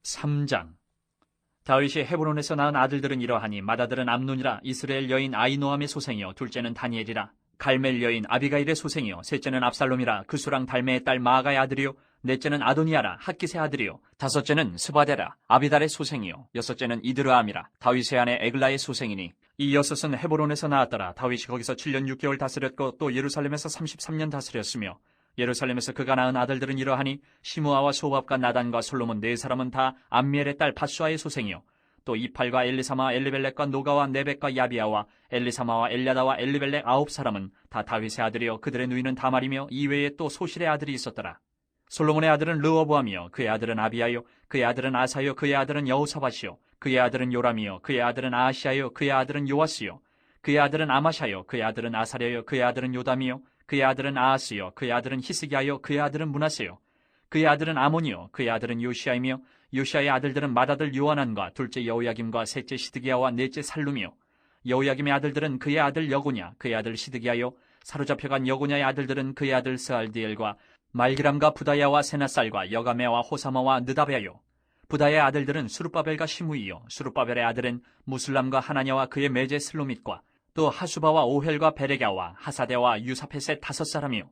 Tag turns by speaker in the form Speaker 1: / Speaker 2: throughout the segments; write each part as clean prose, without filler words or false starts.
Speaker 1: 3장. 다윗이 헤브론에서 낳은 아들들은 이러하니 맏아들은 암논이라 이스라엘 여인 아히노함의 소생이요 둘째는 다니엘이라 갈멜 여인 아비가일의 소생이요 셋째는 압살롬이라 그수랑 달메의 딸 마아가의 아들이요 넷째는 아도니아라 핫깃의 아들이요 다섯째는 스바데라 아비달의 소생이요 여섯째는 이드르암이라 다윗의 아내 에글라의 소생이니 이 여섯은 헤브론에서 낳았더라. 다윗이 거기서 7년 6개월 다스렸고 또 예루살렘에서 33년 다스렸으며 예루살렘에서 그가 낳은 아들들은 이러하니 시므아와 소밥과 나단과 솔로몬 네 사람은 다 암미엘의 딸 밧수아의 소생이요 또 이팔과 엘리사마 엘리벨렉과 노가와 네벡과 야비아와 엘리사마와 엘야다와 엘리벨렉 9사람은 다 다윗의 아들이요 그들의 누이는 다말이며 이외에 또 소실의 아들이 있었더라. 솔로몬의 아들은 르호보암이요 그의 아들은 아비야요 그의 아들은 아사요 그의 아들은 여호사밧이요 그의 아들은 요람이요 그의 아들은 아하시아요 그의 아들은 요아스요 그의 아들은 아마샤요 그의 아들은 아사랴요 그의 아들은 요담이요 그의 아들은 아하스요 그의 아들은 히스기야요 그의 아들은 므낫세요 그의 아들은 아몬이요 그의 아들은 요시아이며 요시아의 아들들은 맏아들 요하난과 둘째 여호야김과 셋째 시드기야와 넷째 살룸이요 여호야김의 아들들은 그의 아들 여고냐 그의 아들 시드기야요 사로잡혀간 여고냐의 아들들은 그의 아들 스알디엘과 말기람과 부다야와 세나살과 여가메와 호사마와 느다베요 부다의 아들들은 수룹바벨과 시므이요 수룹바벨의 아들은 무슬람과 하나냐와 그의 매제 슬로밋과 또 하수바와 오헬과 베레갸와 하사데와 유사펫의 5사람이요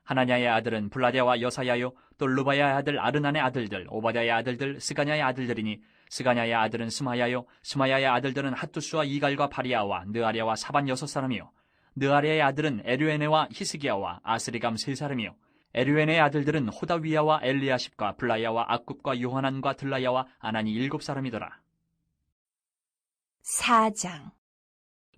Speaker 1: 하나냐의 아들은 블라데와 여사야요 또 루바야의 아들 아르난의 아들들 오바댜의 아들들 스가냐의 아들들이니 스가냐의 아들은 스마야요 스마야의 아들들은 핫두스와 이갈과 바리아와 느아랴와 사반 6사람이요 느아랴의 아들은 에류에네와 히스기야와 아스리감 3사람이요 에류에네의 아들들은 호다위야와 엘리아십과 블라야와 악굽과 요하난과 들라야와 아나니 7사람이더라.
Speaker 2: 4장.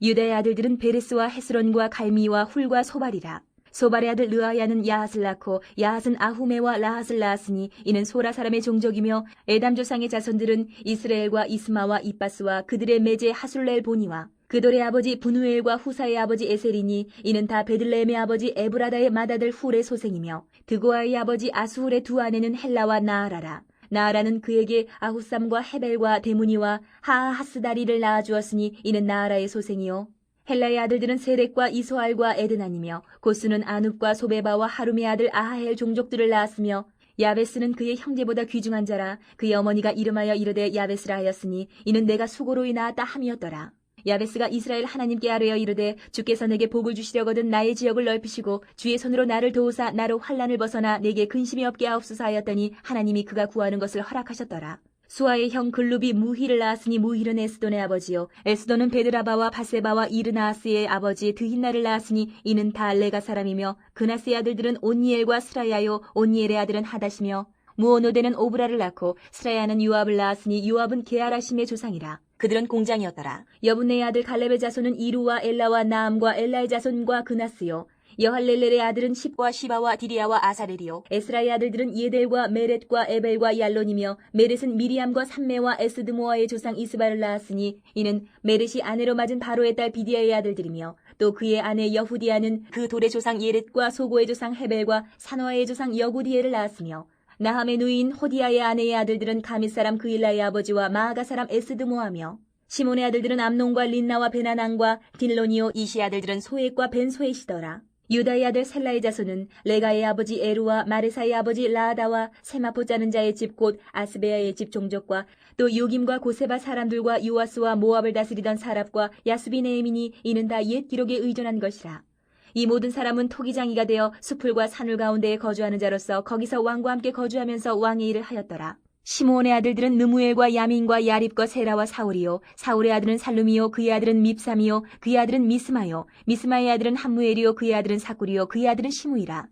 Speaker 2: 유다의 아들들은 베레스와 헤스론과 갈미와 훌과 소발이라. 소발의 아들 르아야는 야핫을 낳고 야핫은 아후메와 라핫을 낳았으니 이는 소라 사람의 종족이며 에담 조상의 자손들은 이스라엘과 이스마와 이빠스와 그들의 매제 하술렐 보니와 그돌의 아버지 분우엘과 후사의 아버지 에셀이니 이는 다 베들레헴의 아버지 에브라다의 맏아들 훌의 소생이며 드고아의 아버지 아수훌의 두 아내는 헬라와 나아라라. 나아라는 그에게 아후삼과 헤벨과 데무니와 하하하스다리를 낳아주었으니 이는 나아라의 소생이요 헬라의 아들들은 세렉과 이소알과 에드나니며 고스는 아눕과 소베바와 하룸의 아들 아하헬 종족들을 낳았으며 야베스는 그의 형제보다 귀중한 자라. 그의 어머니가 이름하여 이르되 야베스라 하였으니 이는 내가 수고로 인하였다 함이었더라. 야베스가 이스라엘 하나님께 아뢰어 이르되 주께서 내게 복을 주시려거든 나의 지역을 넓히시고 주의 손으로 나를 도우사 나로 환난을 벗어나 내게 근심이 없게 하옵소서 하였더니 하나님이 그가 구하는 것을 허락하셨더라. 수아의 형 글룹이 무힐을 낳았으니 무힐은 에스돈의 아버지요 에스돈은 베드라바와 바세바와 이르나아스의 아버지 드힌나를 낳았으니 이는 다 레가 사람이며 그나스의 아들들은 온니엘과 스라야요 온니엘의 아들은 하닷이며 무오노데는 오브라를 낳고 스라야는 요압을 낳았으니 요압은 게하라심의 조상이라. 그들은 공장이었더라. 여분네의 아들 갈렙의 자손은 이루와 엘라와 나암과 엘라의 자손과 그나스요 여할렐렐의 아들은 십과 시바와 디리아와 아사렐이요 에스라의 아들들은 예델과 메렛과 에벨과 얄론이며 메렛은 미리암과 삼메와 에스드모아의 조상 이스바를 낳았으니 이는 메렛이 아내로 맞은 바로의 딸 비디아의 아들들이며 또 그의 아내 여후디아는 그 돌의 조상 예렛과 소고의 조상 헤벨과 산화의 조상 여구디엘을 낳았으며 나함의 누이인 호디아의 아내의 아들들은 가밋 사람 그일라의 아버지와 마아가 사람 에스드모아며 시몬의 아들들은 암논과 린나와 베나난과 딜로니오 이시 아들들은 소엣과 벤소엣이더라. 유다의 아들 셀라의 자손은 레가의 아버지 에루와 마레사의 아버지 라아다와 세마포 짜는 자의 집 곧 아스베아의 집 종족과 또 요김과 고세바 사람들과 요아스와 모압을 다스리던 사랍과 야스비네임이니 이는 다 옛 기록에 의존한 것이라. 이 모든 사람은 토기장이가 되어 수풀과 산울 가운데에 거주하는 자로서 거기서 왕과 함께 거주하면서 왕의 일을 하였더라. 시므온의 아들들은 느무엘과 야민과 야립과 세라와 사울이요 사울의 아들은 살룸이요 그의 아들은 밉삼이요 그의 아들은 미스마요 미스마의 아들은 함무엘이요 그의 아들은 사꿀이요 그의 아들은 시므이라.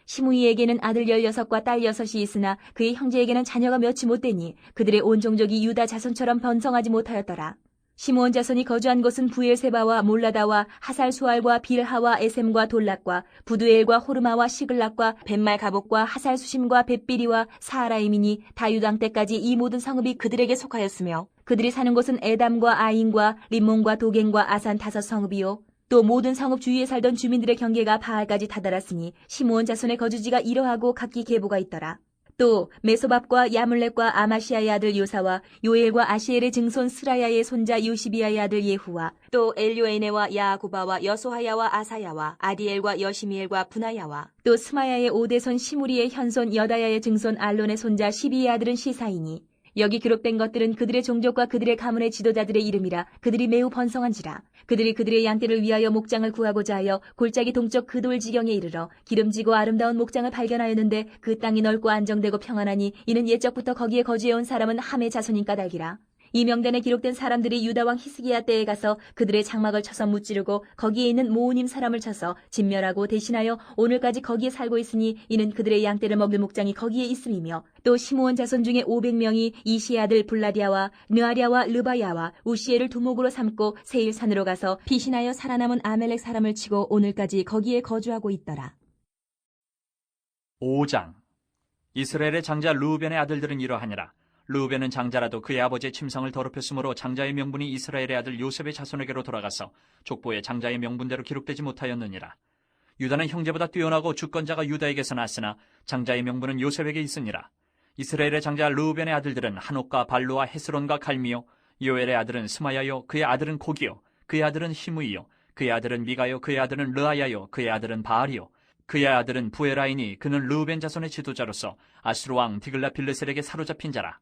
Speaker 2: 시므이에게는 아들 16과 딸 6이 있으나 그의 형제에게는 자녀가 몇이 못되니 그들의 온 종족이 유다 자손처럼 번성하지 못하였더라. 시므온 자손이 거주한 곳은 부엘세바와 몰라다와 하살수알과 빌하와 에셈과 돌락과 부두엘과 호르마와 시글락과 벳말가복과 하살수심과 벳비리와 사하라임이니 다 유당 때까지 이 모든 성읍이 그들에게 속하였으며 그들이 사는 곳은 에담과 아인과 림몬과 도겐과 아산 5성읍이요 또 모든 성읍 주위에 살던 주민들의 경계가 바알까지 다다랐으니 시므온 자손의 거주지가 이러하고 각기 계보가 있더라. 또 메소밥과 야물렉과 아마시아의 아들 요사와 요엘과 아시엘의 증손 스라야의 손자 요시비아의 아들 예후와 또 엘요에네와 야고바와 여소하야와 아사야와 아디엘과 여시미엘과 분하야와 또 스마야의 오대손 시무리의 현손 여다야의 증손 알론의 손자 시비의 아들은 시사이니 여기 기록된 것들은 그들의 종족과 그들의 가문의 지도자들의 이름이라. 그들이 매우 번성한지라. 그들이 그들의 양떼를 위하여 목장을 구하고자 하여 골짜기 동쪽 그 돌 지경에 이르러 기름지고 아름다운 목장을 발견하였는데 그 땅이 넓고 안정되고 평안하니 이는 옛적부터 거기에 거주해온 사람은 함의 자손인 까닭이라. 이 명단에 기록된 사람들이 유다 왕 히스기야 때에 가서 그들의 장막을 쳐서 무찌르고 거기에 있는 모우님 사람을 쳐서 진멸하고 대신하여 오늘까지 거기에 살고 있으니 이는 그들의 양떼를 먹을 목장이 거기에 있음이며, 또 시므온 자손 중에 500명이 이시의 아들 블라디아와 느아랴와 르바야와 우시엘을 두목으로 삼고 세일산으로 가서 피신하여 살아남은 아멜렉 사람을 치고 오늘까지 거기에 거주하고 있더라.
Speaker 1: 5장. 이스라엘의 장자 르우벤의 아들들은 이러하니라. 르우벤은 장자라도 그의 아버지의 침성을 더럽혔으므로 장자의 명분이 이스라엘의 아들 요셉의 자손에게로 돌아가서 족보에 장자의 명분대로 기록되지 못하였느니라. 유다는 형제보다 뛰어나고 주권자가 유다에게서 났으나 장자의 명분은 요셉에게 있으니라. 이스라엘의 장자 르우벤의 아들들은 한옥과 발루와 헤스론과 갈미요, 요엘의 아들은 스마야요, 그의 아들은 고기요, 그의 아들은 시므이요, 그의 아들은 미가요, 그의 아들은 르아야요, 그의 아들은 바알이요, 그의 아들은 부에라이니 그는 르우벤 자손의 지도자로서 아수르 왕 디글라빌레셀에게 사로잡힌 자라.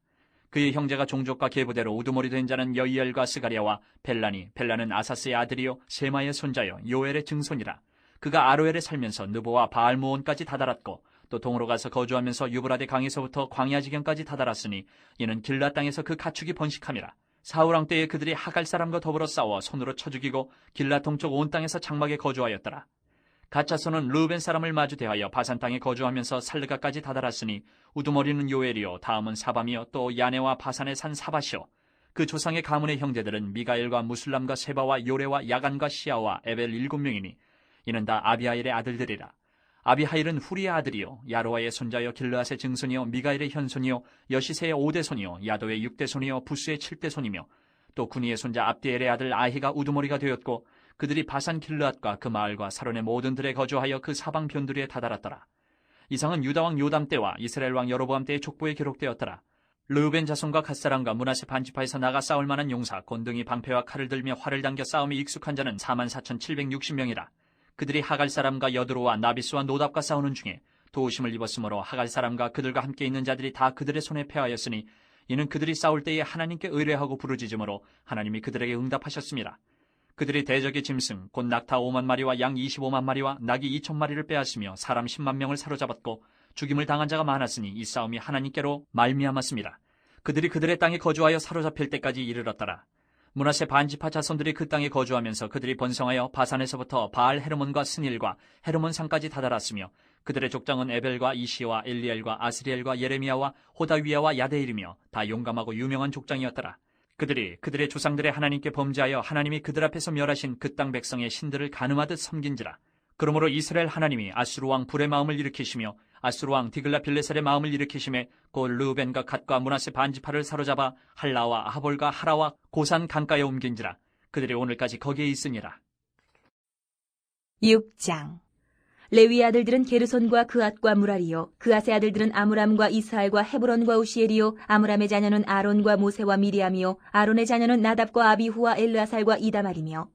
Speaker 1: 그의 형제가 종족과 계보대로 우두머리 된 자는 여이엘과 스가랴와 벨라니, 벨라는 아사스의 아들이요 세마의 손자요 요엘의 증손이라. 그가 아로엘에 살면서 느보와 바알모온까지 다다랐고 또 동으로 가서 거주하면서 유브라데 강에서부터 광야 지경까지 다다랐으니 이는 길라 땅에서 그 가축이 번식함이라. 사울 왕 때에 그들이 하갈 사람과 더불어 싸워 손으로 쳐 죽이고 길라 동쪽 온 땅에서 장막에 거주하였더라. 갓자손은 르우벤 사람을 마주 대하여 바산 땅에 거주하면서 살르가까지 다다랐으니 우두머리는 요엘이요, 다음은 사밤이요, 또 야네와 바산의 산 사바시요. 그 조상의 가문의 형제들은 미가엘과 무술람과 세바와 요레와 야간과 시아와 에벨 7명이니 이는 다 아비하일의 아들들이라. 아비하일은 후리의 아들이요, 야로아의 손자요, 길르앗의 증손이요, 미가엘의 현손이요, 여시세의 5대손이요, 야도의 6대손이요, 부스의 7대손이며 또 구니의 손자 압디엘의 아들 아히가 우두머리가 되었고 그들이 바산 길르앗과 그 마을과 사론의 모든 들에 거주하여 그 사방 변두리에 다다랐더라. 이상은 유다 왕 요담 때와 이스라엘 왕 여로보암 때의 족보에 기록되었더라. 르우벤 자손과 갓사람과 므낫세 반지파에서 나가 싸울 만한 용사, 곤등이 방패와 칼을 들며 활을 당겨 싸움에 익숙한 자는 44,760명이라. 그들이 하갈 사람과 여드로와 나비스와 노답과 싸우는 중에 도우심을 입었으므로 하갈 사람과 그들과 함께 있는 자들이 다 그들의 손에 패하였으니 이는 그들이 싸울 때에 하나님께 의뢰하고 부르짖음으로 하나님이 그들에게 응답하셨습니다. 그들이 대적의 짐승 곧 낙타 5만 마리와 양 25만 마리와 낙이 2천 마리를 빼앗으며 사람 10만 명을 사로잡았고 죽임을 당한 자가 많았으니 이 싸움이 하나님께로 말미암았습니다. 그들이 그들의 땅에 거주하여 사로잡힐 때까지 이르렀더라. 므낫세 반지파 자손들이 그 땅에 거주하면서 그들이 번성하여 바산에서부터 바알 헤르몬과 스닐과 헤르몬 산까지 다다랐으며 그들의 족장은 에벨과 이시와 엘리엘과 아스리엘과 예레미야와 호다위야와 야데일이며 다 용감하고 유명한 족장이었더라. 그들이 그들의 조상들의 하나님께 범죄하여 하나님이 그들 앞에서 멸하신 그 땅 백성의 신들을 가늠하듯 섬긴지라. 그러므로 이스라엘 하나님이 아수르 왕 불의 마음을 일으키시며 아수르 왕 디글라빌레셀의 마음을 일으키심에 곧 르우벤과 갓과 므낫세 반지파를 사로잡아 할라와 하볼과 하라와 고산 강가에 옮긴지라. 그들이 오늘까지 거기에 있으니라.
Speaker 2: 6장. 레위 아들들은 게르손과 그앗과 무라리요, 그앗의 아들들은 아므람과 이스할과 헤브론과 우시엘이요, 아므람의 자녀는 아론과 모세와 미리암이요, 아론의 자녀는 나답과 아비후와 엘르아살과 이다말이며,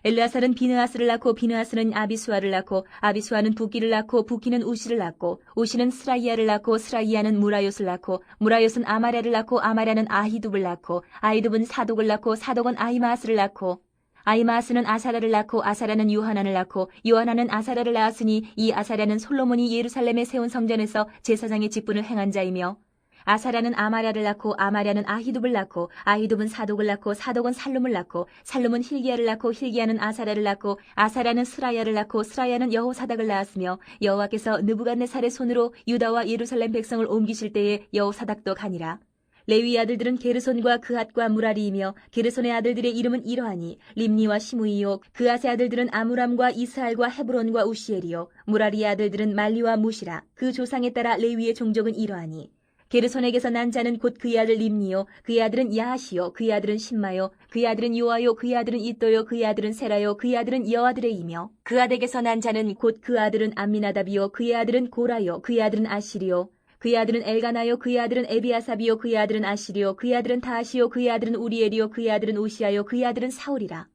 Speaker 2: 엘르아살은 비느하스를 낳고 비느하스는 아비수아를 낳고 아비수아는 부기를 낳고 부기는 우시를 낳고 우시는 스라이야를 낳고 스라이야는 무라요스를 낳고 무라요스는 아마랴를 낳고 아마랴는 아히둡을 낳고 아히둡은 사독을 낳고 사독은 아히마스를 낳고 아히마스는 아사라를 낳고 아사라는 요하난을 낳고 요하난은 아사라를 낳았으니 이 아사라는 솔로몬이 예루살렘에 세운 성전에서 제사장의 직분을 행한 자이며 아사라는 아마랴를 낳고 아마랴는 아히둡을 낳고 아히둡은 사독을 낳고 사독은 살룸을 낳고 살룸은 힐기야를 낳고 힐기야는 아사라를 낳고 아사라는 스라야를 낳고 스라야는 여호사닥을 낳았으며 여호와께서 느부갓네살의 손으로 유다와 예루살렘 백성을 옮기실 때에 여호사닥도 가니라. 레위 아들들은 게르손과 그앗과 무라리이며 게르손의 아들들의 이름은 이러하니 림니와 시므이요, 그앗의 아들들은 아므람과 이스할과 헤브론과 우시엘이요, 무라리의 아들들은 말리와 무시라. 그 조상에 따라 레위의 종족은 이러하니 게르손에게서 난 자는 곧 그의 아들 림니요, 그의 아들은 야하시요, 그의 아들은 신마요, 그의 아들은 요아요, 그의 아들은 이또요, 그의 아들은 세라요, 그의 아들은 여아드레이며 그앗에게서 난 자는 곧 그 아들은 암미나답이요, 그의 아들은 고라요, 그의 아들은 아시리요, 그의 아들은 엘가나요, 그의 아들은 에비아삽이요, 그의 아들은 아시리요, 그의 아들은 다하시요, 그의 아들은 우리엘이요, 그의 아들은 우시아요, 그의 아들은 사울이라.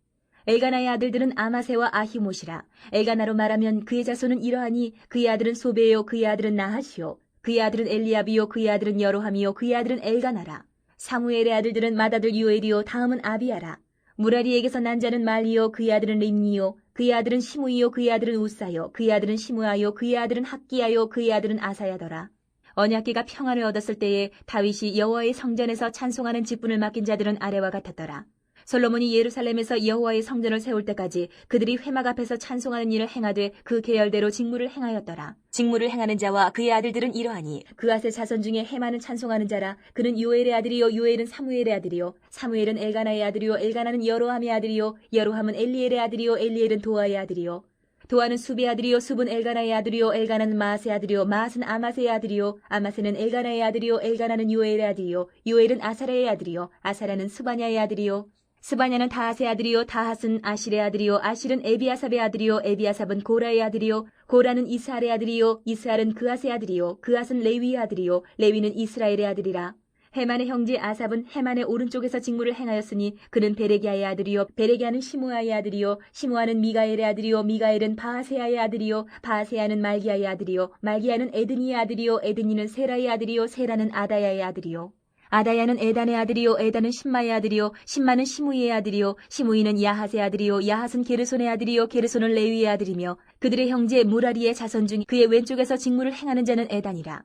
Speaker 2: 엘가나의 아들들은 아마세와 아히못이라. 엘가나로 말하면 그의 자손은 이러하니 그의 아들은 소베요, 그의 아들은 나하시요, 그의 아들은 엘리압이요, 그의 아들은 여로함이요, 그의 아들은 엘가나라. 사무엘의 아들들은 맏아들 요엘이요 다음은 아비야라. 무라리에게서 난 자는 말리요 그의 아들은 림니요 그의 아들은 시므이요 그의 아들은 우사요 그의 아들은 시므아요 그의 아들은 학기야요 그의 아들은 아사야더라. 언약궤가 평안을 얻었을 때에 다윗이 여호와의 성전에서 찬송하는 직분을 맡긴 자들은 아래와 같았더라. 솔로몬이 예루살렘에서 여호와의 성전을 세울 때까지 그들이 회막 앞에서 찬송하는 일을 행하되 그 계열대로 직무를 행하였더라. 직무를 행하는 자와 그의 아들들은 이러하니 그앗의 자손 중에 해마는 찬송하는 자라. 그는 요엘의 아들이요 요엘은 사무엘의 아들이요 사무엘은 엘가나의 아들이요 엘가나는 여로함의 아들이요 여로함은 엘리엘의 아들이요 엘리엘은 도아의 아들이요 도아는 수비의 아들이요 숲은 엘가나의 아들이요 엘가나는 마앗의 아들이요 마앗은 아마세의 아들이요 아마세는 엘가나의 아들이요 엘가나는 요엘의 아들이요 요엘은 아사랴의 아들이요 아사랴는 스바냐의 아들이요 스바냐는 다핫의 아들이요 다핫은 아실의 아들이요 아실은 에비아삽의 아들이요 에비아삽은 고라의 아들이요 고라는 이스할의 아들이요 이스할은 그앗의 아들이요 그앗은 레위의 아들이요 레위는 이스라엘의 아들이라. 헤만의 형제 아삽은 헤만의 오른쪽에서 직무를 행하였으니 그는 베레기야의 아들이요 베레기야는 시므아의 아들이요 시므아는 미가엘의 아들이요 미가엘은 바하세야의 아들이요 바하세야는 말기야의 아들이요 말기야는 에드니의 아들이요 에드니는 세라의 아들이요 세라는 아다야의 아들이요 아다야는 에단의 아들이요 에단은 신마의 아들이요 신마는 시므이의 아들이요 시므이는 야핫의 아들이요 야핫은 게르손의 아들이요 게르손은 레위의 아들이며 그들의 형제 무라리의 자손 중 그의 왼쪽에서 직무를 행하는 자는 에단이라.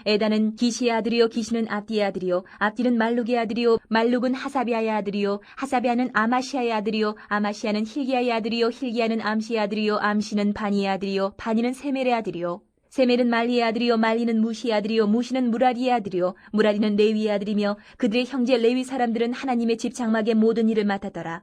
Speaker 2: 에단은 기시의 아들이요 기시는 압디의 아들이요 압디는 말룩의 아들이요 말룩은 하사비아의 아들이요 하사비아는 아마시아의 아들이요 아마시아는 힐기야의 아들이요 힐기야는 암시의 아들이요 암시는 바니의 아들이요 바니는 세멜의 아들이요 세멜은 말리의 아들이요 말리는 무시의 아들이요 무시는 무라리의 아들이요 무라리는 레위의 아들이며 그들의 형제 레위 사람들은 하나님의 집 장막의 모든 일을 맡았더라.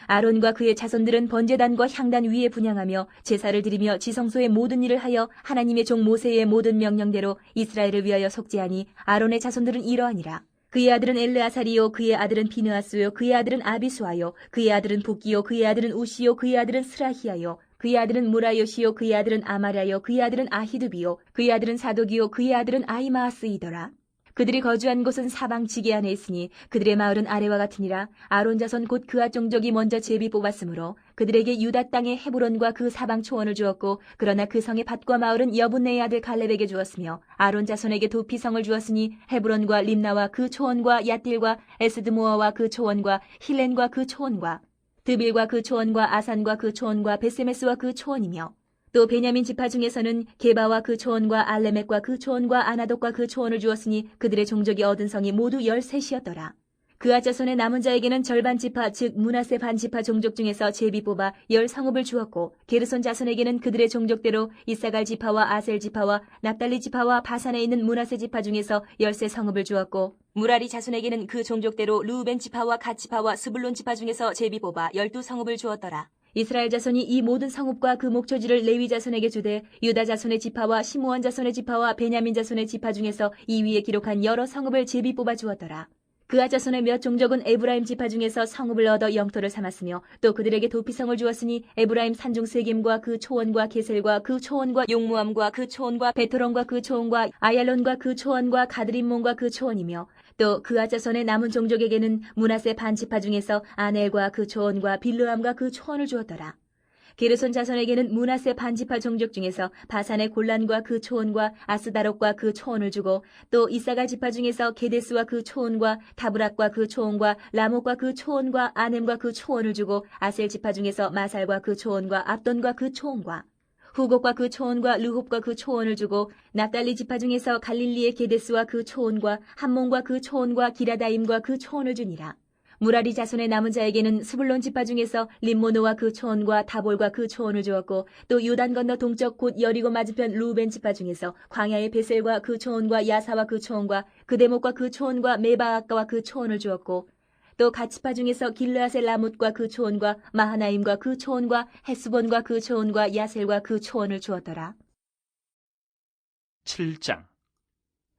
Speaker 2: 아론과 그의 자손들은 번제단과 향단 위에 분향하며 제사를 드리며 지성소의 모든 일을 하여 하나님의 종 모세의 모든 명령대로 이스라엘을 위하여 속죄하니 아론의 자손들은 이러하니라. 그의 아들은 엘르아살이요 그의 아들은 비느하스요 그의 아들은 아비수아요 그의 아들은 붓기요 그의 아들은 우시요 그의 아들은 스라히야요 그의 아들은 무라요시요 그의 아들은 아마랴요 그의 아들은 아히두비요 그의 아들은 사독이요 그의 아들은 아히마아스이더라. 그들이 거주한 곳은 사방 지게 안에 있으니 그들의 마을은 아래와 같으니라. 아론 자손 곧 그앗 종족이 먼저 제비 뽑았으므로 그들에게 유다 땅의 헤브론과 그 사방 초원을 주었고 그러나 그 성의 밭과 마을은 여분네의 아들 갈렙에게 주었으며 아론 자손에게 도피성을 주었으니 헤브론과 림나와 그 초원과 얏딜과 에스드모아와 그 초원과 힐렌과 그 초원과 드빌과 그 초원과 아산과 그 초원과 베세메스와 그 초원이며 또 베냐민 지파 중에서는 게바와 그 초원과 알레멕과 그 초원과 아나돗과 그 초원을 주었으니 그들의 종족이 얻은 성이 모두 13이었더라. 그앗 자손의 남은 자에게는 절반 지파 즉 므낫세 반 지파 종족 중에서 제비 뽑아 10성읍을 주었고 게르손 자손에게는 그들의 종족대로 이사갈 지파와 아셀 지파와 납달리 지파와 바산에 있는 므낫세 지파 중에서 13성읍을 주었고 무라리 자손에게는 그 종족대로 르우벤 지파와 갓 지파와 스불론 지파 중에서 제비 뽑아 12성읍을 주었더라. 이스라엘 자손이 이 모든 성읍과 그 목초지를 레위 자손에게 주되 유다 자손의 지파와 시므온 자손의 지파와 베냐민 자손의 지파 중에서 이 위에 기록한 여러 성읍을 제비 뽑아 주었더라. 그앗 자손의 몇 종족은 에브라임 지파 중에서 성읍을 얻어 영토를 삼았으며 또 그들에게 도피성을 주었으니 에브라임 산중 세겜과 그 초원과 게셀과 그 초원과 용무암과 그 초원과 베토론과 그 초원과 아얄론과 그 초원과 가드림몬과 그 초원이며 또 그앗 자손의 남은 종족에게는 므낫세 반 지파 중에서 아넬과 그 초원과 빌르암과 그 초원을 주었더라. 게르손 자손에게는 므낫세 반 지파 종족 중에서 바산의 골란과 그 초원과 아스다롯과 그 초원을 주고 또 이사갈 지파 중에서 게데스와 그 초원과 다브락과 그 초원과 라목과 그 초원과 아넴과 그 초원을 주고 아셀 지파 중에서 마살과 그 초원과 압돈과 그 초원과 후곡과 그 초원과 르홉과 그 초원을 주고 납달리 지파 중에서 갈릴리의 게데스와 그 초원과 함몬과 그 초원과 기라다임과 그 초원을 주니라. 무라리 자손의 남은 자에게는 스불론 지파 중에서 림모노와 그 초원과 다볼과 그 초원을 주었고 또 요단 건너 동쪽 곧 여리고 맞은편 루벤 지파 중에서 광야의 베셀과 그 초원과 야사와 그 초원과 그데목과 그 초원과 메바아까와 그 초원을 주었고 또 갓지파 중에서 길르아셀 라못과 그 초원과 마하나임과 그 초원과 헤스본과 그 초원과 야셀과 그 초원을 주었더라.
Speaker 1: 7장.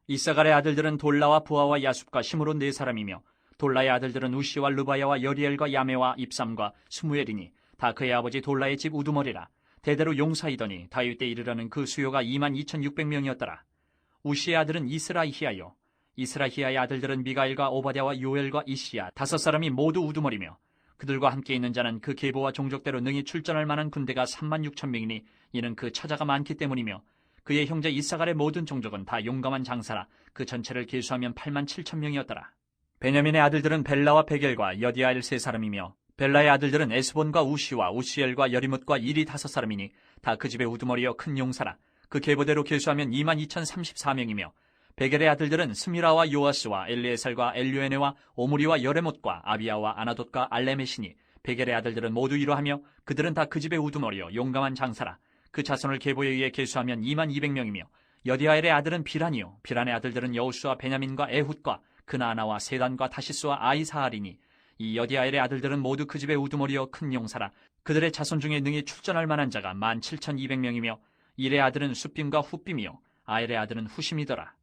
Speaker 1: 이사갈의 아들들은 돌라와 부하와 야숲과 시므론 4사람이며 돌라의 아들들은 우시와 르바야와 여리엘과 야메와 입삼과 스무엘이니 다 그의 아버지 돌라의 집 우두머리라. 대대로 용사이더니 다윗 때 이르러는 그 수요가 22,600명이었더라. 우시의 아들은 이스라히야요. 이스라히야의 아들들은 미가엘과 오바댜와 요엘과 이시야 5사람이 모두 우두머리며 그들과 함께 있는 자는 그 계보와 종족대로 능히 출전할 만한 군대가 36,000명이니 이는 그 처자가 많기 때문이며 그의 형제 이사갈의 모든 종족은 다 용감한 장사라. 그 전체를 계수하면 87,000명이었더라. 베냐민의 아들들은 벨라와 베겔과 여디아엘 세 사람이며 벨라의 아들들은 에스본과 우시와 우시엘과 여리뭇과 일이 5사람이니 다 그 집의 우두머리여 큰 용사라. 그 계보대로 계수하면 22,034명이며 베겔의 아들들은 스미라와 요아스와 엘리에살과 엘류에네와 오므리와 여레못과 아비야와 아나돗과 알레메시니 베겔의 아들들은 모두 이러하며 그들은 다 그 집의 우두머리여 용감한 장사라. 그 자손을 계보에 의해 계수하면 22,200명이며 여디아엘의 아들은 비란이요 비란의 아들들은 여우수와 베냐민과 에훗과 그나아나와 세단과 다시스와 아이사알이니 이 여디아엘의 아들들은 모두 그 집의 우두머리여 큰 용사라. 그들의 자손 중에 능히 출전할 만한 자가 17,200명이며 일의 아들은 숫빔과 훗빔이요 아엘의 아들은 후심이더라.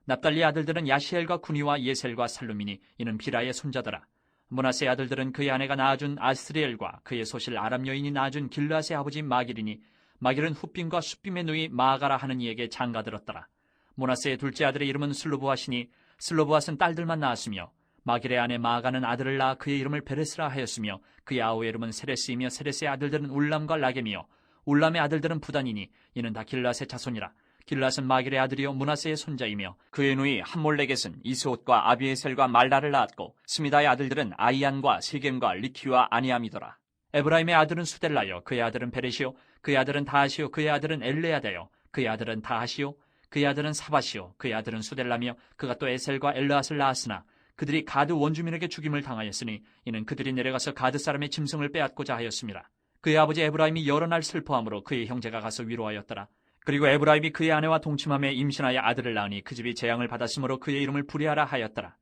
Speaker 1: 납달리의 아들들은 야시엘과 구니와 예셀과 살루미니 이는 비라의 손자더라. 므낫세의 아들들은 그의 아내가 낳아준 아스리엘과 그의 소실 아람 여인이 낳아준 길르앗의 아버지 마길이니 마길은 훗빔과 숫빔의 누이 마아가라 하는 이에게 장가들었더라. 므낫세의 둘째 아들의 이름은 슬로브앗이니 슬로브앗은 딸들만 낳았으며 마길의 아내 마아가는 아들을 낳아 그의 이름을 베레스라 하였으며 그의 아우의 이름은 세레스이며 세레스의 아들들은 울람과 라겜이요 울람의 아들들은 부단이니 이는 다 길르앗의 자손이라. 길르앗은 마길의 아들이요 므낫세의 손자이며 그의 누이 함몰레겟은 이스옷과 아비에셀과 말라를 낳았고 스미다의 아들들은 아이안과 세겜과 리키와 아니암이더라. 에브라임의 아들은 수델라요 그의 아들은 베레시요 그의 아들은 다하시요 그의 아들은 엘레아다요 그의 아들은 다하시요 그의 아들은 사바시요 그의 아들은 수델라며 그가 또 에셀과 엘르앗을 낳았으나 그들이 가드 원주민에게 죽임을 당하였으니 이는 그들이 내려가서 가드 사람의 짐승을 빼앗고자 하였습니다. 그의 아버지 에브라임이 여러 날 슬퍼함으로 그의 형제가 가서 위로하였더라. 그리고 에브라임이 그의 아내와 동침함에 임신하여 아들을 낳으니 그 집이 재앙을 받았으므로 그의 이름을 부리아라 하였더라.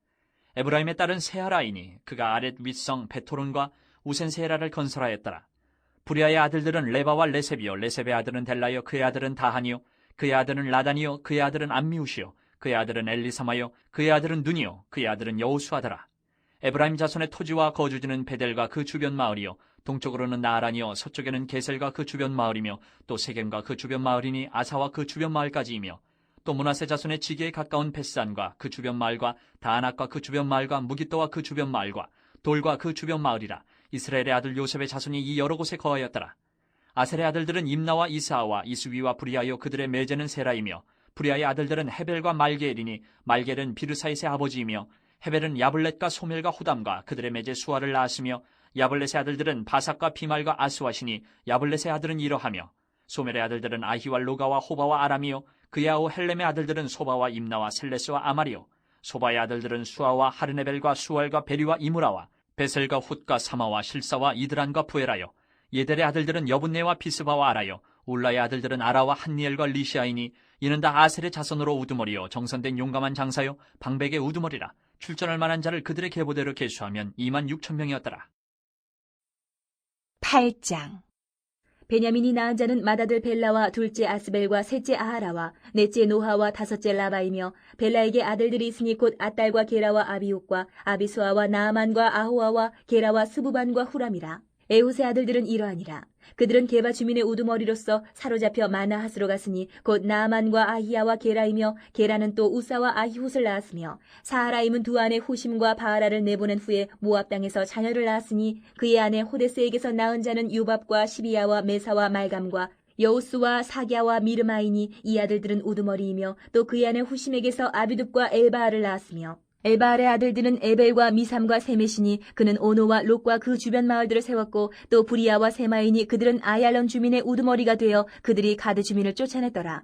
Speaker 1: 에브라임의 딸은 세아라이니 그가 아렛 윗성 베토론과 우센세라를 건설하였더라. 부리아의 아들들은 레바와 레셉이요 레셉의 아들은 델라요 그의 아들은 다하니요 그의 아들은 라단이요 그의 아들은 암미우시요 그의 아들은 엘리사마요 그의 아들은 눈이요 그의 아들은 여우수아더라. 에브라임 자손의 토지와 거주지는 베델과 그 주변 마을이요 동쪽으로는 나아란이요 서쪽에는 게셀과 그 주변 마을이며 또 세겜과 그 주변 마을이니 아사와 그 주변 마을까지이며 또 므낫세 자손의 지게에 가까운 베스안과 그 주변 마을과 다안악과 그 주변 마을과 무기또와 그 주변 마을과 돌과 그 주변 마을이라. 이스라엘의 아들 요셉의 자손이 이 여러 곳에 거하였더라. 아셀의 아들들은 임나와 이스아와 이스위와 브리아요 그들의 매제는 세라이며 브리아의 아들들은 헤벨과 말게엘이니 말게엘은 비르사이스의 아버지이며 헤벨은 야블렛과 소멜과 호담과 그들의 매제 수아를 낳았으며 야블렛의 아들들은 바삭과 비말과 아스와시니 야블렛의 아들은 이러하며 소멜의 아들들은 아히와 로가와 호바와 아람이요 그의 아우 헬렘의 아들들은 소바와 임나와 셀레스와 아마리요 소바의 아들들은 수아와 하르네벨과 수알과 베리와 이무라와 베셀과 훗과 사마와 실사와 이드란과 부에라요 예델의 아들들은 여분네와 비스바와 아라요 울라의 아들들은 아라와 한니엘과 리시아이니 이는 다 아셀의 자손으로 우두머리요 정선된 용감한 장사요 방백의 우두머리라. 출전할 만한 자를 그들의 계보대로 계수하면 26,000명이었더라.
Speaker 2: 8장. 베냐민이 낳은 자는 맏아들 벨라와 둘째 아스벨과 셋째 아하라와 넷째 노하와 다섯째 라바이며 벨라에게 아들들이 있으니 곧 아딸과 게라와 아비옥과 아비수아와 나아만과 아호아와 게라와 스부반과 후람이라. 에훗의 아들들은 이러하니라. 그들은 게바 주민의 우두머리로서 사로잡혀 마나핫으로 갔으니 곧 나아만과 아히야와 게라이며 게라는 또 우사와 아히훗을 낳았으며 사하라임은 두 아내 후심과 바하라를 내보낸 후에 모압 땅에서 자녀를 낳았으니 그의 아내 호데스에게서 낳은 자는 유밥과 시비야와 메사와 말감과 여우스와 사갸와 미르마이니 이 아들들은 우두머리이며 또 그의 아내 후심에게서 아비둡과 엘바알을 낳았으며 엘바알의 아들들은 에벨과 미삼과 세메시니 그는 오노와 롯과 그 주변 마을들을 세웠고 또 부리아와 세마이니 그들은 아얄론 주민의 우두머리가 되어 그들이 가드 주민을 쫓아냈더라.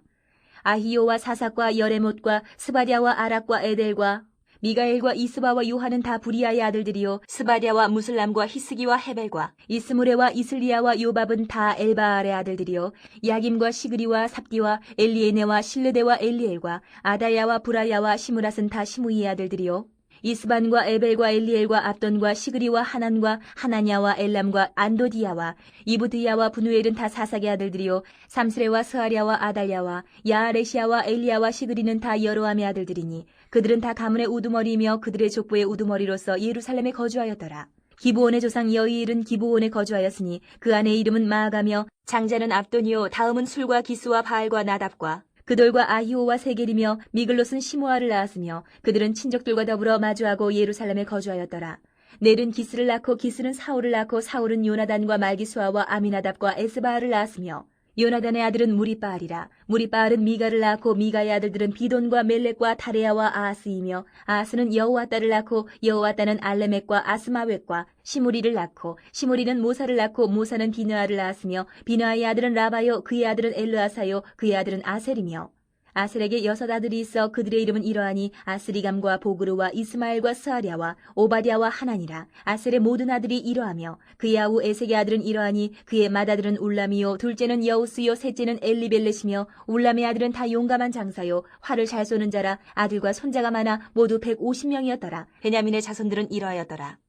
Speaker 2: 아히요와 사삭과 여레못과 스바랴와 아락과 에델과 미가엘과 이스바와 요한은 다 부리아의 아들들이요 스바랴와 무슬람과 히스기와 헤벨과 이스무레와 이슬리아와 요밥은 다 엘바알의 아들들이요 야김과 시그리와 삽디와 엘리에네와 실르데와 엘리엘과 아다야와 브라야와 시므랏은 다 시므이의 아들들이요 이스반과 에벨과 엘리엘과 압돈과 시그리와 하난과 하나냐와 엘람과 안도디야와 이브드야와 분우엘은 다 사삭의 아들들이요 삼스레와 스아랴와 아달야와 야아레시아와 엘리야와 시그리는 다 여로함의 아들들이니 그들은 다 가문의 우두머리이며 그들의 족보의 우두머리로서 예루살렘에 거주하였더라. 기브온의 조상 여이일은 기브온에 거주하였으니 그 아내의 이름은 마아가며 장자는 압돈이요 다음은 술과 기스와 바알과 나답과 그들과 아히오와 세겔이며 미글롯은 시므아를 낳았으며 그들은 친족들과 더불어 마주하고 예루살렘에 거주하였더라. 넬은 기스를 낳고 기스는 사울을 낳고 사울은 요나단과 말기수아와 아미나답과 에스바알을 낳았으며 요나단의 아들은 무리바알이라. 무리바알은 미가를 낳고 미가의 아들들은 비돈과 멜렉과 다레야와 아하스이며 아하스는 여호와따를 낳고 여호와따는 알레멕과 아스마웻과 시무리를 낳고 시무리는 모사를 낳고 모사는 비느아를 낳았으며 비느아의 아들은 라바요 그의 아들은 엘르아사요 그의 아들은 아셀이며 아셀에게 6 아들이 있어 그들의 이름은 이러하니 아스리감과 보그르와 이스마엘과 스아랴와 오바댜와 하나니라. 아셀의 모든 아들이 이러하며 그의 아우 에색의 아들은 이러하니 그의 맏아들은 울람이요 둘째는 여우스요 셋째는 엘리벨렛이며 울람의 아들은 다 용감한 장사요 활을 잘 쏘는 자라. 아들과 손자가 많아 모두 150명이었더라. 베냐민의 자손들은 이러하였더라.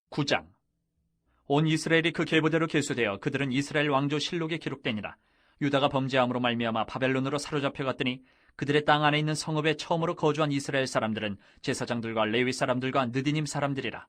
Speaker 1: 9장. 온 이스라엘이 그 계보대로 계수되어 그들은 이스라엘 왕조 실록에 기록되니라. 유다가 범죄함으로 말미암아 바벨론으로 사로잡혀 갔더니 그들의 땅 안에 있는 성읍에 처음으로 거주한 이스라엘 사람들은 제사장들과 레위 사람들과 느디님 사람들이라.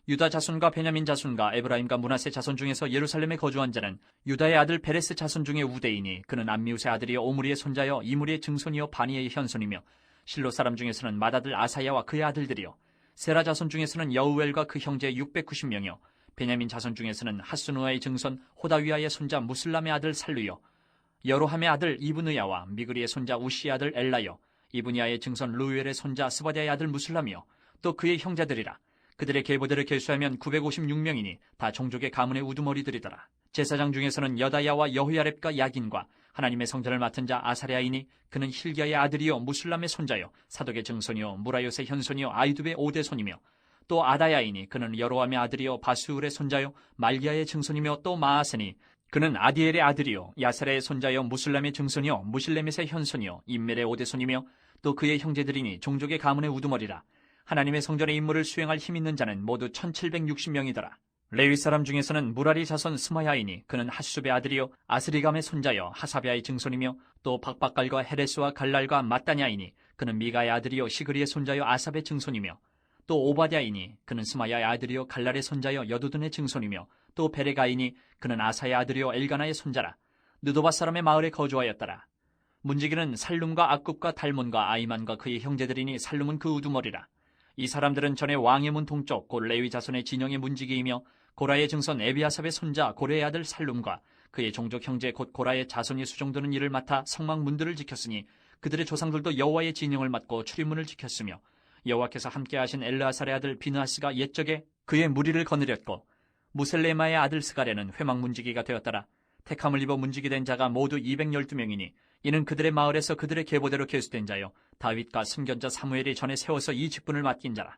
Speaker 1: 유다 자손과 베냐민 자손과 에브라임과 므낫세 자손 중에서 예루살렘에 거주한 자는 유다의 아들 베레스 자손 중에 우대이니 그는 암미우스의 아들이요 오므리의 손자여 이므리의 증손이요 바니의 현손이며 실로 사람 중에서는 맏아들 아사야와 그의 아들들이요 세라 자손 중에서는 여우엘과 그 형제 690명이요 베냐민 자손 중에서는 하스누아의 증손 호다위아의 손자 무슬람의 아들 살루요 여로함의 아들 이브느야와 미그리의 손자 우시의 아들 엘라요 이브니아의 증손 루엘의 손자 스바디아의 아들 무슬람이요 또 그의 형제들이라. 그들의 계보대로 계수하면 956명이니 다 종족의 가문의 우두머리들이더라. 제사장 중에서는 여다야와 여호야렙과 야긴과 하나님의 성전을 맡은 자 아사랴이니 그는 힐기야의 아들이요 무슬람의 손자요 사독의 증손이요 무라요스의 현손이요 아이두의 오대손이며 또 아다야이니 그는 여로함의 아들이요 바수울의 손자요 말기야의 증손이며 또 마아세니 그는 아디엘의 아들이요 야사라의 손자여 무슬람의 증손이요 무실레멧의 현손이요 임멜의 오대손이며 또 그의 형제들이니 종족의 가문의 우두머리라. 하나님의 성전의 임무를 수행할 힘 있는 자는 모두 1760명이더라. 레위 사람 중에서는 무라리 자손 스마야이니 그는 하수베의 아들이요 아스리감의 손자여 하사베아의 증손이며 또 박박갈과 헤레스와 갈랄과 마따냐이니 그는 미가의 아들이요 시그리의 손자여 아삽의 증손이며 또 오바댜이니 그는 스마야의 아들이요 갈랄의 손자여 여두둔의 증손이며 또 베레가이니 그는 아사의 아들이요 엘가나의 손자라. 느도바 사람의 마을에 거주하였더라. 문지기는 살룸과 악굽과 달몬과 아이만과 그의 형제들이니 살룸은 그 우두머리라. 이 사람들은 전에 왕의 문 동쪽 곧 레위 자손의 진영의 문지기이며 고라의 증손 에비아삽의 손자 고레의 아들 살룸과 그의 종족 형제 곧 고라의 자손이 수종드는 일을 맡아 성막 문들을 지켰으니 그들의 조상들도 여호와의 진영을 맡고 출입문을 지켰으며 여호와께서 함께하신 엘르아살의 아들 비느하스가 옛적에 그의 무리를 거느렸고 무셀레마의 아들 스가랴는 회막 문지기가 되었더라. 택함을 입어 문지기 된 자가 모두 212명이니 이는 그들의 마을에서 그들의 계보대로 계수된 자요 다윗과 선견자 사무엘이 전에 세워서 이 직분을 맡긴 자라.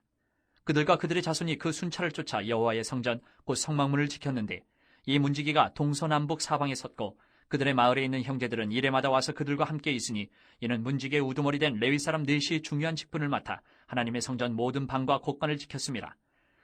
Speaker 1: 그들과 그들의 자손이 그 순찰을 쫓아 여호와의 성전 곧 성막문을 지켰는데 이 문지기가 동서남북 사방에 섰고 그들의 마을에 있는 형제들은 이레마다 와서 그들과 함께 있으니 이는 문지기의 우두머리 된 레위 사람 넷이 중요한 직분을 맡아 하나님의 성전 모든 방과 곳간을 지켰음이라.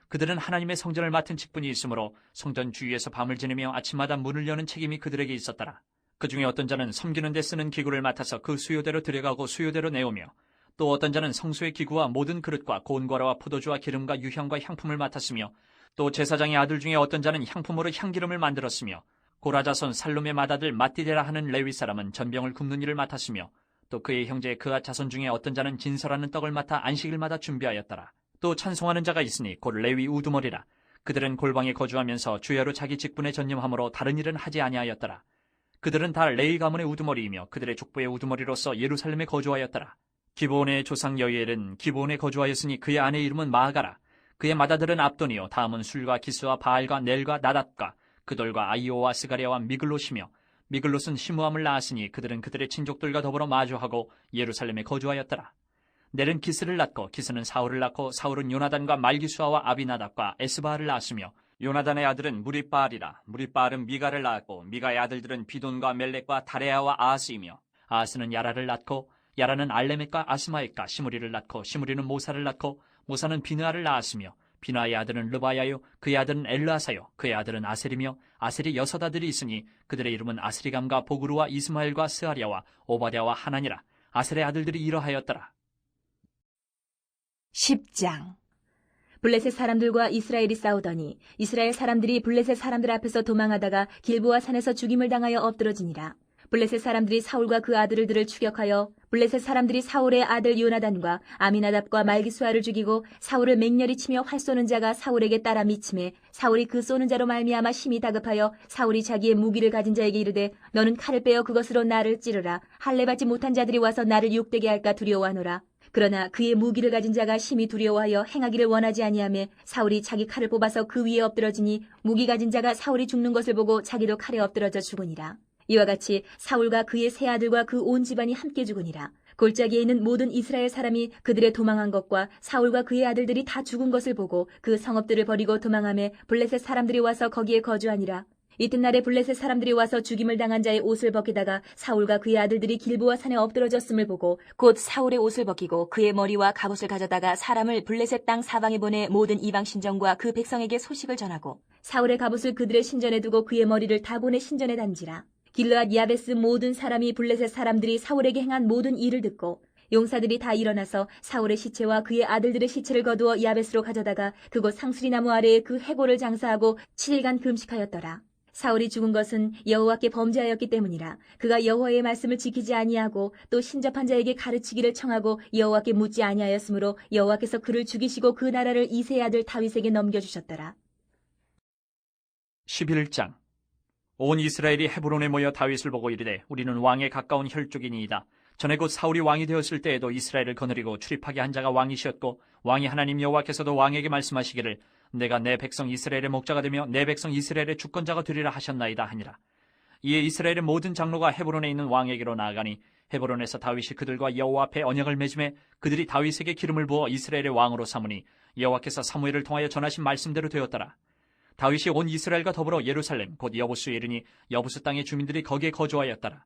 Speaker 1: 그들은 하나님의 성전을 맡은 직분이 있으므로 성전 주위에서 밤을 지내며 아침마다 문을 여는 책임이 그들에게 있었더라. 그 중에 어떤 자는 섬기는 데 쓰는 기구를 맡아서 그 수요대로 들여가고 수요대로 내오며 또 어떤 자는 성소의 기구와 모든 그릇과 고운과라와 포도주와 기름과 유향과 향품을 맡았으며 또 제사장의 아들 중에 어떤 자는 향품으로 향기름을 만들었으며 고라자손 살룸의 맏아들 마띠데라 하는 레위 사람은 전병을 굽는 일을 맡았으며 또 그의 형제 그앗 자손 중에 어떤 자는 진설하는 떡을 맡아 안식일마다 준비하였더라. 또 찬송하는 자가 있으니 곧 레위 우두머리라. 그들은 골방에 거주하면서 주야로 자기 직분에 전념함으로 다른 일은 하지 아니하였더라. 그들은 다 레위 가문의 우두머리이며 그들의 족보의 우두머리로서 예루살렘에 거주하였더라. 기브온의 조상 여이엘은 기브온에 거주하였으니 그의 아내의 이름은 마아가라. 그의 맏아들은 압돈이요 다음은 술과 기스와 바알과 넬과 나닷과 그돌과 아이오와 스가랴와 미글롯이며 미글롯은 시므함을 낳았으니 그들은 그들의 친족들과 더불어 마주하고 예루살렘에 거주하였더라. 넬은 기스를 낳고 기스는 사울을 낳고 사울은 요나단과 말기수아와 아비나답과 에스바알을 낳았으며 요나단의 아들은 무리바알이라. 무리바알은 미가를 낳았고 미가의 아들들은 비돈과 멜렉과 다레야와 아하스이며 아하스는 야라를 낳고 야라는 알레멕과 아스마엑과 시므리를 낳고 시므리는 모사를 낳고 모사는 비느아를 낳았으며 비느아의 아들은 르바야요 그의 아들은 엘르아사요 그의 아들은 아셀이며 아셀이 6 아들이 있으니 그들의 이름은 아스리감과 보그루와 이스마엘과 스아랴와 오바댜와 하나니라. 아셀의 아들들이 이러하였더라.
Speaker 2: 10장. 블레셋 사람들과 이스라엘이 싸우더니 이스라엘 사람들이 블레셋 사람들 앞에서 도망하다가 길보아 산에서 죽임을 당하여 엎드러지니라. 블레셋 사람들이 사울과 그 아들들을 추격하여 블레셋 사람들이 사울의 아들 요나단과 아미나답과 말기수아를 죽이고 사울을 맹렬히 치며 활 쏘는 자가 사울에게 따라 미침해 사울이 그 쏘는 자로 말미암아 심히 다급하여 사울이 자기의 무기를 가진 자에게 이르되 너는 칼을 빼어 그것으로 나를 찌르라. 할례 받지 못한 자들이 와서 나를 욕되게 할까 두려워하노라. 그러나 그의 무기를 가진 자가 심히 두려워하여 행하기를 원하지 아니하매 사울이 자기 칼을 뽑아서 그 위에 엎드러지니 무기 가진 자가 사울이 죽는 것을 보고 자기도 칼에 엎드러져 죽으니라. 이와 같이 사울과 그의 세 아들과 그 온 집안이 함께 죽으니라. 골짜기에 있는 모든 이스라엘 사람이 그들의 도망한 것과 사울과 그의 아들들이 다 죽은 것을 보고 그 성읍들을 버리고 도망하며 블레셋 사람들이 와서 거기에 거주하니라. 이튿날에 블레셋 사람들이 와서 죽임을 당한 자의 옷을 벗기다가 사울과 그의 아들들이 길보아 산에 엎드러졌음을 보고 곧 사울의 옷을 벗기고 그의 머리와 갑옷을 가져다가 사람을 블레셋 땅 사방에 보내 모든 이방 신전과 그 백성에게 소식을 전하고 사울의 갑옷을 그들의 신전에 두고 그의 머리를 다 보내 신전에 단지라. 길르앗 야베스 모든 사람이 블레셋 사람들이 사울에게 행한 모든 일을 듣고 용사들이 다 일어나서 사울의 시체와 그의 아들들의 시체를 거두어 야베스로 가져다가 그곳 상수리나무 아래에 그 해골을 장사하고 7일간 금식하였더라. 사울이 죽은 것은 여호와께 범죄하였기 때문이라. 그가 여호와의 말씀을 지키지 아니하고 또 신접한 자에게 가르치기를 청하고 여호와께 묻지 아니하였으므로 여호와께서 그를 죽이시고 그 나라를 이새의 아들 다윗에게 넘겨주셨더라.
Speaker 1: 11장. 온 이스라엘이 헤브론에 모여 다윗을 보고 이르되 우리는 왕에 가까운 혈족이니이다. 전에 곧 사울이 왕이 되었을 때에도 이스라엘을 거느리고 출입하게 한 자가 왕이시었고 왕이 하나님 여호와께서도 왕에게 말씀하시기를 내가 내 백성 이스라엘의 목자가 되며 내 백성 이스라엘의 주권자가 되리라 하셨나이다 하니라. 이에 이스라엘의 모든 장로가 헤브론에 있는 왕에게로 나아가니 헤브론에서 다윗이 그들과 여호와 앞에 언약을 맺음에 그들이 다윗에게 기름을 부어 이스라엘의 왕으로 삼으니 여호와께서 사무엘을 통하여 전하신 말씀대로 되었더라. 다윗이 온 이스라엘과 더불어 예루살렘 곧 여부수에 이르니 여부수 땅의 주민들이 거기에 거주하였더라.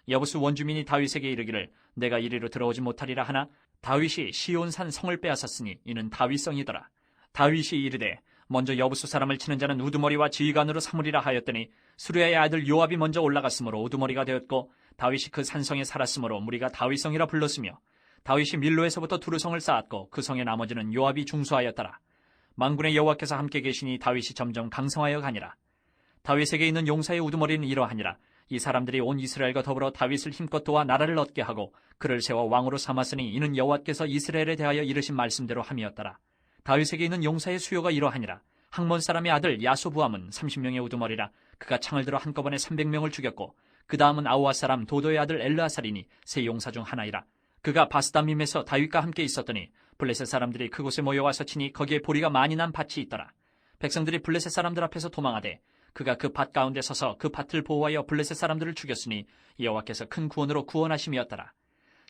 Speaker 1: 여부수 원주민이 다윗에게 이르기를 내가 이리로 들어오지 못하리라 하나 다윗이 시온산 성을 빼앗았으니 이는 다윗성이더라. 다윗이 이르되 먼저 여부수 사람을 치는 자는 우두머리와 지휘관으로 삼으리라 하였더니 수르야의 아들 요압이 먼저 올라갔으므로 우두머리가 되었고 다윗이 그 산성에 살았으므로 무리가 다윗성이라 불렀으며 다윗이 밀로에서부터 두루성을 쌓았고 그 성의 나머지는 요압이 중수하였더라. 만군의 여호와께서 함께 계시니 다윗이 점점 강성하여 가니라. 다윗에게 있는 용사의 우두머리는 이러하니라. 이 사람들이 온 이스라엘과 더불어 다윗을 힘껏 도와 나라를 얻게 하고 그를 세워 왕으로 삼았으니 이는 여호와께서 이스라엘에 대하여 이르신 말씀대로 함이었더라. 다윗에게 있는 용사의 수요가 이러하니라. 학몬 사람의 아들 야소부함은 30명의 우두머리라. 그가 창을 들어 한꺼번에 300명을 죽였고 그 다음은 아우아 사람 도도의 아들 엘르아살이니 세 용사 중 하나이라. 그가 바스다밈에서 다윗과 함께 있었더니 블레셋 사람들이 그곳에 모여와서 치니 거기에 보리가 많이 난 밭이 있더라. 백성들이 블레셋 사람들 앞에서 도망하되 그가 그 밭 가운데 서서 그 밭을 보호하여 블레셋 사람들을 죽였으니 여호와께서 큰 구원으로 구원하심이었더라.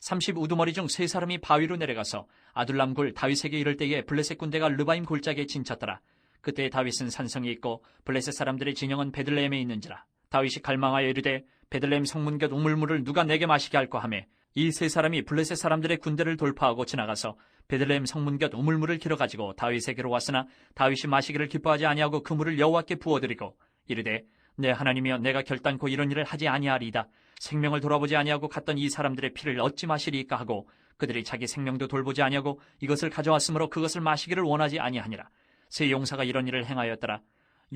Speaker 1: 30 우두머리 중 세 사람이 바위로 내려가서 아둘람 굴 다윗에게 이를 때에 블레셋 군대가 르바임 골짜기에 진쳤더라. 그때 다윗은 산성이 있고 블레셋 사람들의 진영은 베들레헴에 있는지라. 다윗이 갈망하여 이르되 베들레헴 성문 곁 우물물을 누가 내게 마시게 할까 하며 이 세 사람이 블레셋 사람들의 군대를 돌파하고 지나가서 베들레헴 성문 곁 우물물을 길어가지고 다윗에게로 왔으나 다윗이 마시기를 기뻐하지 아니하고 그 물을 여호와께 부어드리고 이르되 내 하나님이여 내가 결단코 이런 일을 하지 아니하리이다. 생명을 돌아보지 아니하고 갔던 이 사람들의 피를 어찌 마시리이까 하고 그들이 자기 생명도 돌보지 아니하고 이것을 가져왔으므로 그것을 마시기를 원하지 아니하니라. 세 용사가 이런 일을 행하였더라.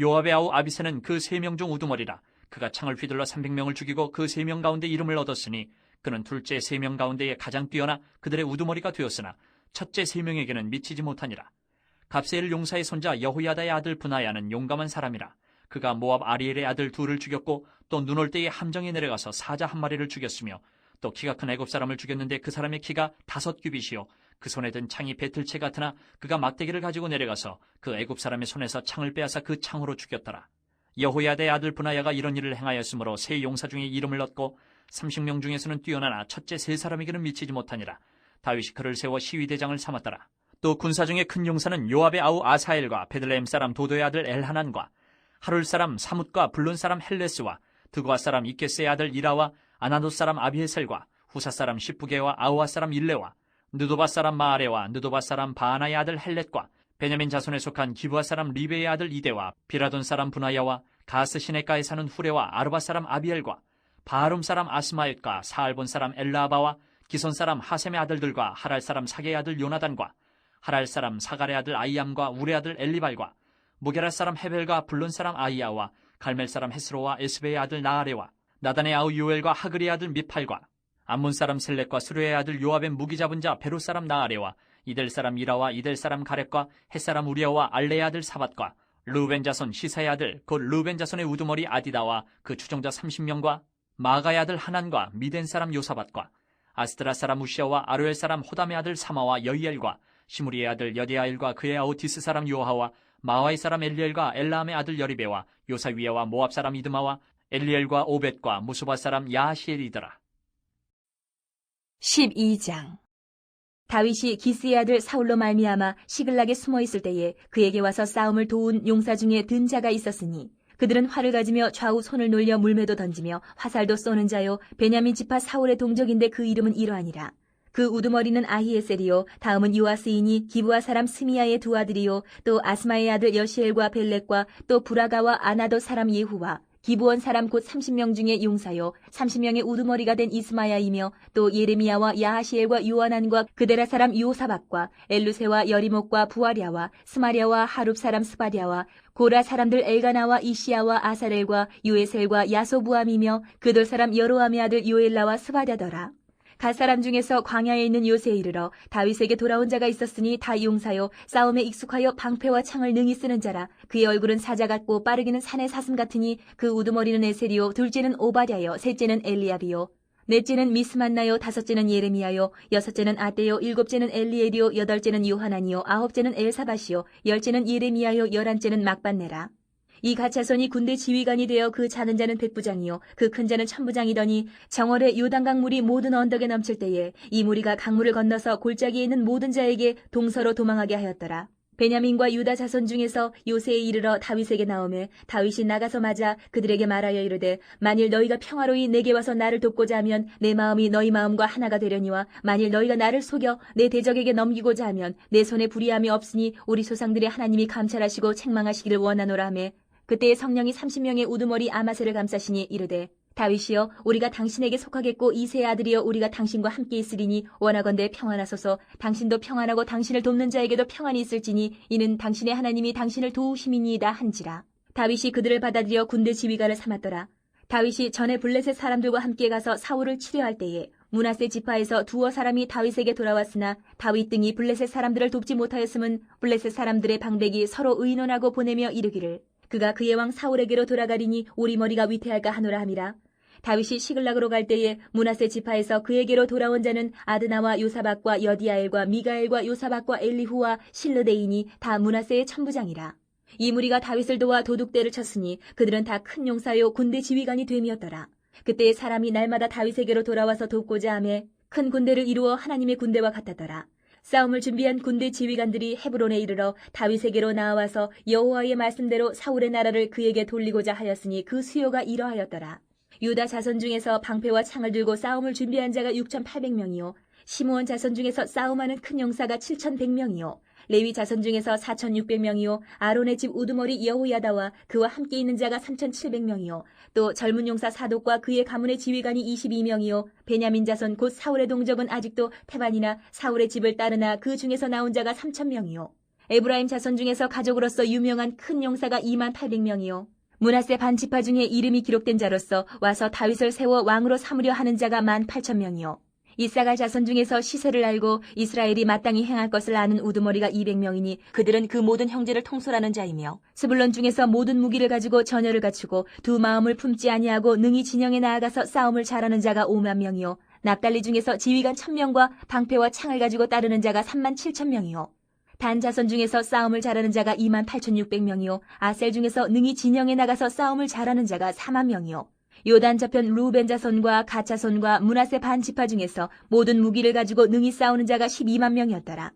Speaker 1: 요압의 아우 아비새는 그 3명 중 우두머리라. 그가 창을 휘둘러 300명을 죽이고 그 3명 가운데 이름을 얻었으니 그는 둘째 3명 가운데에 가장 뛰어나 그들의 우두머리가 되었으나 첫째 3명에게는 미치지 못하니라. 갑세엘 용사의 손자 여호야다의 아들 브나야는 용감한 사람이라. 그가 모압 아리엘의 아들 둘을 죽였고 또 눈 올 때에 함정에 내려가서 사자 한 마리를 죽였으며 또 키가 큰 애굽 사람을 죽였는데 그 사람의 키가 5규빗이요 그 손에 든 창이 배틀채 같으나 그가 막대기를 가지고 내려가서 그 애굽 사람의 손에서 창을 빼앗아 그 창으로 죽였더라. 여호야다의 아들 브나야가 이런 일을 행하였으므로 세 용사 중에 이름을 얻고 30명 중에서는 뛰어나나 첫째 3사람에게는 미치지 못하니라. 다윗이 그를 세워 시위대장을 삼았더라. 또 군사 중에 큰 용사는 요압의 아우 아사엘과 베들레헴 사람 도도의 아들 엘하난과 하룰 사람 사뭇과 블론 사람 헬레스와 드고아 사람 이케스의 아들 이라와 아나돗 사람 아비에셀과 후사 사람 시프게와 아우아 사람 일레와 느도바 사람 마아레와 느도바 사람 바하나의 아들 헬렛과 베냐민 자손에 속한 기브아 사람 리베의 아들 이데와 비라돈 사람 분하야와 가스 시네가에 사는 후레와 아르바 사람 아비엘과 바하룸 사람 아스마엘과 사알본 사람 엘라아바와 기손 사람 하셈의 아들들과 하랄 사람 사게의 아들 요나단과 하랄 사람 사갈의 아들 아이암과 우레 아들 엘리발과 무게라 사람 헤벨과 블론 사람 아이야와 갈멜 사람 헤스로와 에스베의 아들 나아레와 나단의 아우 요엘과 하글의 아들 미팔과 암몬 사람 셀렉과 스루의 아들 요압의 무기 잡은 자 베롯 사람 나아레와 이델 사람 이라와 이델 사람 가렙과 헷 사람 우리아와 알레의 아들 사밧과 르우벤 자손 시사의 아들 곧 르우벤 자손의 우두머리 아디다와 그 추종자 30명과 마가의 아들 하난과 미덴 사람 요사밧과 아스드라 사람 우시아와 아루엘 사람 호담의 아들 사마와 여이엘과 시무리의 아들 여디아엘과 그의 아우 디스 사람 요하와 마와의 사람 엘리엘과 엘라함의 아들 여리베와 요사위아와 모압 사람 이드마와 엘리엘과 오벳과 무수바 사람 야하시엘이더라.
Speaker 2: 12장. 다윗이 기스의 아들 사울로 말미암아 시글락에 숨어 있을 때에 그에게 와서 싸움을 도운 용사 중에 든 자가 있었으니 그들은 활을 가지며 좌우 손을 놀려 물매도 던지며 화살도 쏘는 자요 베냐민 지파 사울의 동족인데 그 이름은 이러하니라. 그 우두머리는 아히에셀이요 다음은 요아스이니 기브아 사람 스미야의 두 아들이요 또 아스마의 아들 여시엘과 벨렉과 또 부라가와 아나도 사람 예후와 기브온 사람 곧 30명 중에 용사요 30명의 우두머리가 된 이스마야이며 또 예레미야와 야하시엘과 요하난과 그데라 사람 요사박과 엘루세와 여리목과 부아랴와 스마랴와 하룹 사람 스바랴와 고라 사람들 엘가나와 이시야와 아사렐과 요에셀과 야소부암이며 그들 사람 여로함의 아들 요엘라와 스바랴더라. 갓 사람 중에서 광야에 있는 요새에 이르러 다윗에게 돌아온 자가 있었으니 다 용사요 싸움에 익숙하여 방패와 창을 능히 쓰는 자라. 그의 얼굴은 사자 같고 빠르기는 산의 사슴 같으니 그 우두머리는 에셀이요 둘째는 오바댜요 셋째는 엘리압이요 넷째는 미스만나요 다섯째는 예레미야요 여섯째는 아떼요 일곱째는 엘리엘이요 여덟째는 요하나니요 아홉째는 엘사밧이요 열째는 예레미야요 열한째는 막반네라. 이 가차손이 군대 지휘관이 되어 그 작은 자는 백부장이요 그 큰 자는 천부장이더니 정월에 요단강 물이 모든 언덕에 넘칠 때에 이 무리가 강물을 건너서 골짜기에 있는 모든 자에게 동서로 도망하게 하였더라. 베냐민과 유다 자손 중에서 요새에 이르러 다윗에게 나오매 다윗이 나가서 맞아 그들에게 말하여 이르되 만일 너희가 평화로이 내게 와서 나를 돕고자 하면 내 마음이 너희 마음과 하나가 되려니와 만일 너희가 나를 속여 내 대적에게 넘기고자 하면 내 손에 불의함이 없으니 우리 조상들의 하나님이 감찰하시고 책망하시기를 원하노라 하매 그때의 성령이 30명의 우두머리 아마셀을 감싸시니 이르되 다윗이여 우리가 당신에게 속하겠고 이새의 아들이여 우리가 당신과 함께 있으리니 원하건대 평안하소서. 당신도 평안하고 당신을 돕는 자에게도 평안이 있을지니 이는 당신의 하나님이 당신을 도우심이니이다 한지라. 다윗이 그들을 받아들여 군대 지휘관을 삼았더라. 다윗이 전에 블레셋 사람들과 함께 가서 사울을 치려할 때에 므낫세 지파에서 두어 사람이 다윗에게 돌아왔으나 다윗 등이 블레셋 사람들을 돕지 못하였음은 블레셋 사람들의 방백이 서로 의논하고 보내며 이르기를 그가 그의 왕 사울에게로 돌아가리니 우리 머리가 위태할까 하노라 함이라. 다윗이 시글락으로 갈 때에 므낫세 지파에서 그에게로 돌아온 자는 아드나와 요사박과 여디아엘과 미가엘과 요사박과 엘리후와 실르데이니 다 므낫세의 천부장이라. 이 무리가 다윗을 도와 도둑대를 쳤으니 그들은 다 큰 용사요 군대 지휘관이 됨이었더라. 그때의 사람이 날마다 다윗에게로 돌아와서 돕고자 하매 큰 군대를 이루어 하나님의 군대와 같았더라. 싸움을 준비한 군대 지휘관들이 헤브론에 이르러 다윗에게로 나와서 여호와의 말씀대로 사울의 나라를 그에게 돌리고자 하였으니 그 수요가 이러하였더라. 유다 자손 중에서 방패와 창을 들고 싸움을 준비한 자가 6,800명이요 시므온 자손 중에서 싸움하는 큰 용사가 7,100명이요 레위 자손 중에서 4,600명이요 아론의 집 우두머리 여호야다와 그와 함께 있는 자가 3,700명이요 또 젊은 용사 사독과 그의 가문의 지휘관이 22명이요 베냐민 자손 곧 사울의 동족은 아직도 태반이나 사울의 집을 따르나 그 중에서 나온 자가 3,000명이요 에브라임 자손 중에서 가족으로서 유명한 큰 용사가 28,000명이요 므낫세 반지파 중에 이름이 기록된 자로서 와서 다윗을 세워 왕으로 삼으려 하는 자가 18,000명이요 이사갈 자손 중에서 시세를 알고 이스라엘이 마땅히 행할 것을 아는 우두머리가 200명이니 그들은 그 모든 형제를 통솔하는 자이며 스불론 중에서 모든 무기를 가지고 전열을 갖추고 두 마음을 품지 아니하고 능히 진영에 나아가서 싸움을 잘하는 자가 5만 명이요 납달리 중에서 지휘관 1,000명과 방패와 창을 가지고 따르는 자가 37,000명이요 단 자손 중에서 싸움을 잘하는 자가 28,600명이요 아셀 중에서 능히 진영에 나가서 싸움을 잘하는 자가 4만 명이요 요단 저편 루벤 자손과 갓 자손과 므낫세 반 지파 중에서 모든 무기를 가지고 능히 싸우는 자가 12만 명이었더라.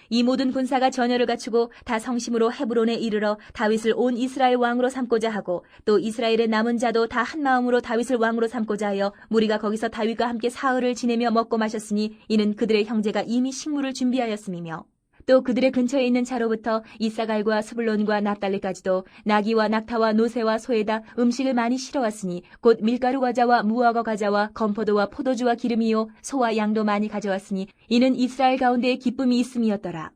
Speaker 2: 이 모든 군사가 전열을 갖추고 다 성심으로 헤브론에 이르러 다윗을 온 이스라엘 왕으로 삼고자 하고 또 이스라엘의 남은 자도 다 한 마음으로 다윗을 왕으로 삼고자 하여 무리가 거기서 다윗과 함께 사흘을 지내며 먹고 마셨으니 이는 그들의 형제가 이미 식물을 준비하였음이며 또 그들의 근처에 있는 차로부터 이사갈과 스불론과 납달리까지도 나귀와 낙타와 노새와 소에다 음식을 많이 실어왔으니 곧 밀가루 과자와 무화과 과자와 건포도와 포도주와 기름이요 소와 양도 많이 가져왔으니 이는 이스라엘 가운데에 기쁨이 있음이었더라.